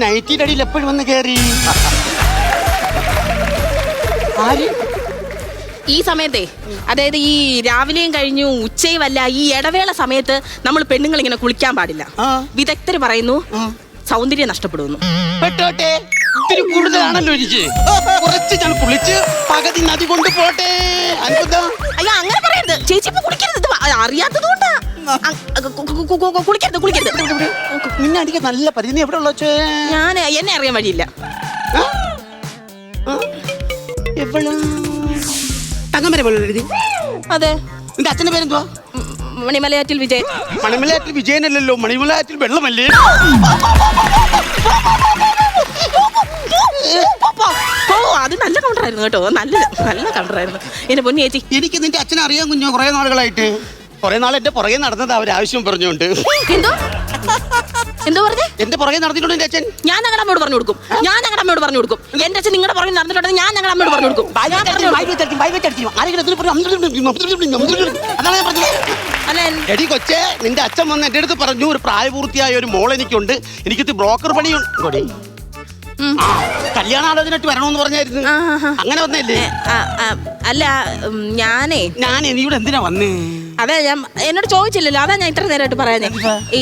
നൈറ്റിയുടെ അടിയിൽ എപ്പോഴും വന്ന് കയറി? ആര്? ഈ സമയത്തെ, അതായത് ഈ രാവിലെയും കഴിഞ്ഞു ഉച്ചയും അല്ല, ഈ ഇടവേള സമയത്ത് നമ്മൾ പെണ്ണുങ്ങൾ ഇങ്ങനെ കുളിക്കാൻ പാടില്ല. വിദഗ്ധർ പറയുന്നു സൗന്ദര്യം നഷ്ടപ്പെടുന്നു. പെട്ടോട്ടെ, ഇത്തിരി കൂടുതലാണല്ലോ എനിക്ക്. കുറച്ച് ഞാൻ കുളിച്ച് പകുതി നദി കൊണ്ട് പോട്ടെ. അയ്യോ അങ്ങനെ പറയരുത് ചേച്ചി, ഇപ്പൊ കുളിക്കരുത്. അറിയാത്തത് കൊണ്ടാ. കുളിക്കരുത്. നിന്നെ അടിക്കാൻ നല്ല പരിധി. എവിടെ ഉള്ള ഞാൻ എന്നെ അറിയാൻ വഴിയില്ല. തങ്ങമര പോലെ എഴുതി. അതെ. നിന്റെ അച്ഛന്റെ പേരെന്തുവാ? മണിമലയാറ്റിൽ വിജയൻ. മണിമലയാറ്റിൽ വിജയനല്ലല്ലോ, മണിമലയാറ്റിൽ വെള്ളമല്ലേ? അത് നല്ല കൗണ്ടറായിരുന്നു കേട്ടോ, നല്ല കൗണ്ടറായിരുന്നു എന്റെ പൊന്നി ചേച്ചി. എനിക്ക് നിന്റെ അച്ഛനെ അറിയാൻ കുഞ്ഞോ, കുറെ നാളുകളായിട്ട്. കുറെ നാൾ എന്റെ പുറകെ നടന്നത് അവരാവശ്യം പറഞ്ഞുകൊണ്ട്. എന്തോ പറഞ്ഞേ? എന്റെ പുറകെ നടന്നിട്ടുണ്ട് എന്റെ അച്ഛൻ. ഞാൻ ഞങ്ങളുടെ അമ്മയോട് പറഞ്ഞു കൊടുക്കും. എന്റെ അച്ഛൻ നിങ്ങളുടെ പുറകെ നടന്നിട്ടുണ്ടെങ്കിൽ ഞാൻ ഞങ്ങളുടെ അമ്മയോട് പറഞ്ഞു കൊടുക്കും. എടി കൊച്ചേ, നിന്റെ അച്ഛൻ വന്ന് എന്റെ അടുത്ത് പറഞ്ഞു, ഒരു പ്രായപൂർത്തിയായ ഒരു മോൾ എനിക്കുണ്ട്, എനിക്കിത് ബ്രോക്കർ പണിയുണ്ട്, കല്യാണാലോചനയായിട്ട് വരണമെന്ന് പറഞ്ഞായിരുന്നു. അങ്ങനെ വന്നല്ലേ? അല്ല ഞാനേ നീവിടെ എന്തിനാ വന്നേ? അതെ, ഞാൻ എന്നോട് ചോദിച്ചില്ലല്ലോ, അതാ ഞാൻ ഇത്ര നേരമായിട്ട് പറയാനേ. ഈ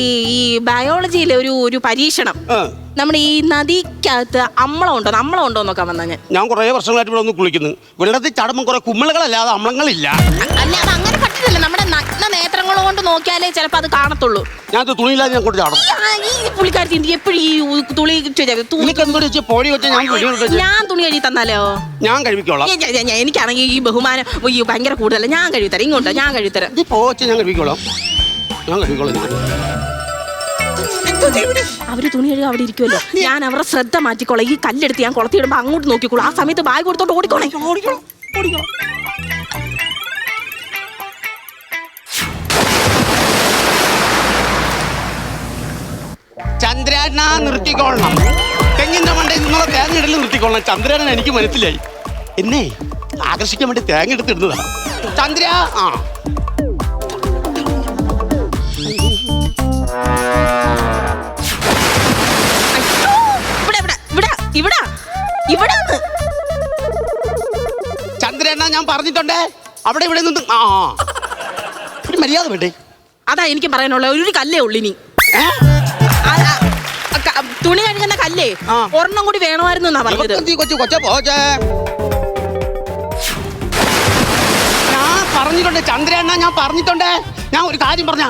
ബയോളജിയിലെ ഒരു പരീക്ഷണം, നമ്മുടെ ഈ നദിക്കകത്ത് അമ്ലം ഉണ്ടോ നോക്കാൻ വന്നാ ഞാൻ കുറെ വർഷങ്ങളായിട്ട് ഇവിടെ ഒന്ന് കുളിക്കുന്നു. വെള്ളത്തിൽ ചടമ്പം കുറെ കുമ്മളകളല്ലാതെ അമ്ലങ്ങളില്ല. അല്ല, അത് അങ്ങനെ പറ്റില്ല. നമ്മുടെ നഗ്ന നേത്രങ്ങൾ കൊണ്ട് നോക്കിയാലേ ചിലപ്പോ അത് കാണത്തുള്ളൂ. ഞാൻ തുണിയില്ലാതെ ഞാൻ കൊണ്ട് ചാടും. ഈ പുള്ളിക്കാരത്തി എപ്പോഴും ഈ തുണി ഞാൻ തുണി കഴുകി തന്നാലോ? ഞാൻ കഴിവിക്കോളാം. എനിക്കാണെങ്കിൽ ഈ ബഹുമാനം ഭയങ്കര കൂടുതലല്ല. ഞാൻ കഴുകി തരാം. ഇങ്ങോട്ടോ, ഞാൻ കഴുകി തരാം. ഞാൻ കഴിവിക്കോളാം. അവര് തുണി കഴുകി അവിടെ ഇരിക്കുമല്ലോ, ഞാൻ അവരുടെ ശ്രദ്ധ മാറ്റിക്കോളാം. ഈ കല്ലെടുത്ത് ഞാൻ കുളത്തിടുമ്പോ അങ്ങോട്ട് നോക്കിക്കോളാം. ആ സമയത്ത് ബാഗ് കൊടുത്തോണ്ട് ഓടിക്കോളേ. ചന്ദ്രേട്ടനാ നിർത്തിക്കൊള്ളണം. തെങ്ങിന്റെ മണ്ടയിൽ നിന്നുള്ള തേങ്ങ ഇടൽ നിർത്തിക്കൊള്ളണം. ചന്ദ്രേട്ടൻ എനിക്ക് മനസ്സിലായി. എന്നെ ആകർഷിക്കാൻ വേണ്ടി തേങ്ങ എടുത്തിടുന്നതാ ചന്ദ്ര. ചന്ദ്രേട്ടനാ, ഞാൻ പറഞ്ഞിട്ടുണ്ടേ അവിടെ ഇവിടെ നിന്ന് ഒരു മര്യാദ വേണ്ടേ? അതാ എനിക്ക് പറയാനുള്ള. ഒരു കല്ലേ ഉള്ളിനി തുണി കഴുകുന്ന കല്ലേ, ഒരെണ്ണം കൂടി വേണമായിരുന്നു എന്നാ പറഞ്ഞത്. ഞാൻ പറഞ്ഞിട്ടുണ്ട് ചന്ദ്രേണ്ണ, ഞാൻ പറഞ്ഞിട്ടുണ്ട്. ഞാൻ ഒരു കാര്യം പറഞ്ഞ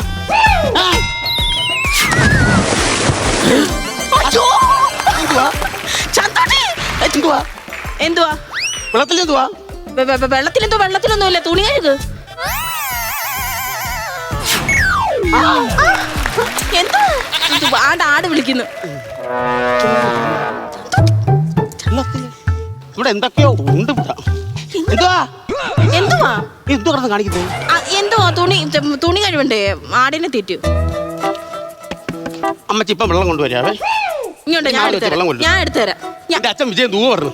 എന്തുവാ വെള്ളത്തിലെന്തോ തുണി കഴുകു. എന്തോ ആട് വിളിക്കുന്നു. ഇവിടെ എന്തൊക്കെയോ ഉണ്ട്. എന്തുവാ തുണി കഴിവണ്ടേ? ആടിനെ തീറ്റു. അമ്മച്ചി ഇപ്പം വെള്ളം കൊണ്ടുവരാവേ. ഇങ്ങോട്ട് ഞാൻ എടുത്തുതരാം. അച്ഛൻ വിജയം തൂവ പറഞ്ഞു.